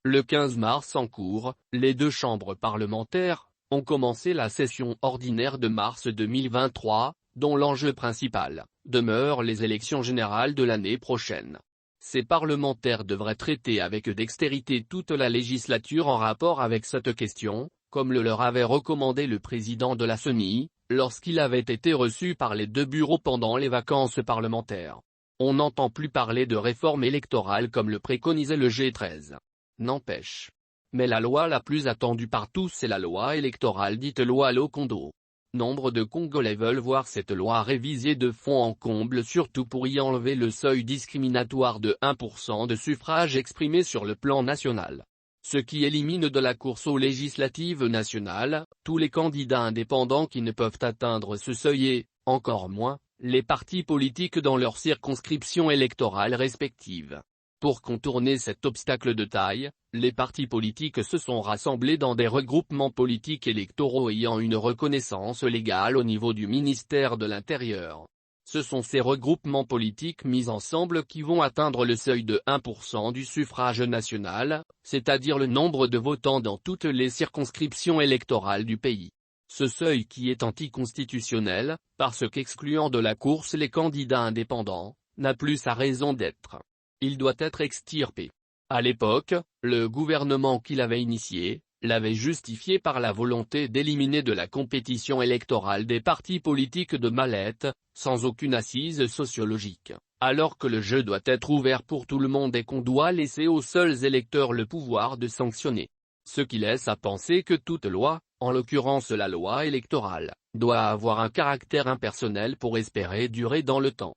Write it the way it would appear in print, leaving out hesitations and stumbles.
Le 15 mars en cours, les deux chambres parlementaires ont commencé la session ordinaire de mars 2023, dont l'enjeu principal demeure les élections générales de l'année prochaine. Ces parlementaires devraient traiter avec dextérité toute la législature en rapport avec cette question, comme le leur avait recommandé le président de la CENI, lorsqu'il avait été reçu par les deux bureaux pendant les vacances parlementaires. On n'entend plus parler de réforme électorale comme le préconisait le G13. N'empêche. Mais la loi la plus attendue par tous est la loi électorale dite loi Lokondo. Nombre de Congolais veulent voir cette loi révisée de fond en comble, surtout pour y enlever le seuil discriminatoire de 1% de suffrage exprimé sur le plan national. Ce qui élimine de la course aux législatives nationales tous les candidats indépendants qui ne peuvent atteindre ce seuil et, encore moins, les partis politiques dans leurs circonscriptions électorales respectives. Pour contourner cet obstacle de taille, les partis politiques se sont rassemblés dans des regroupements politiques électoraux ayant une reconnaissance légale au niveau du ministère de l'Intérieur. Ce sont ces regroupements politiques mis ensemble qui vont atteindre le seuil de 1% du suffrage national, c'est-à-dire le nombre de votants dans toutes les circonscriptions électorales du pays. Ce seuil qui est anticonstitutionnel, parce qu'excluant de la course les candidats indépendants, n'a plus sa raison d'être. Il doit être extirpé. À l'époque, le gouvernement qui l'avait initié, l'avait justifié par la volonté d'éliminer de la compétition électorale des partis politiques de mallette, sans aucune assise sociologique, alors que le jeu doit être ouvert pour tout le monde et qu'on doit laisser aux seuls électeurs le pouvoir de sanctionner. Ce qui laisse à penser que toute loi, en l'occurrence la loi électorale, doit avoir un caractère impersonnel pour espérer durer dans le temps.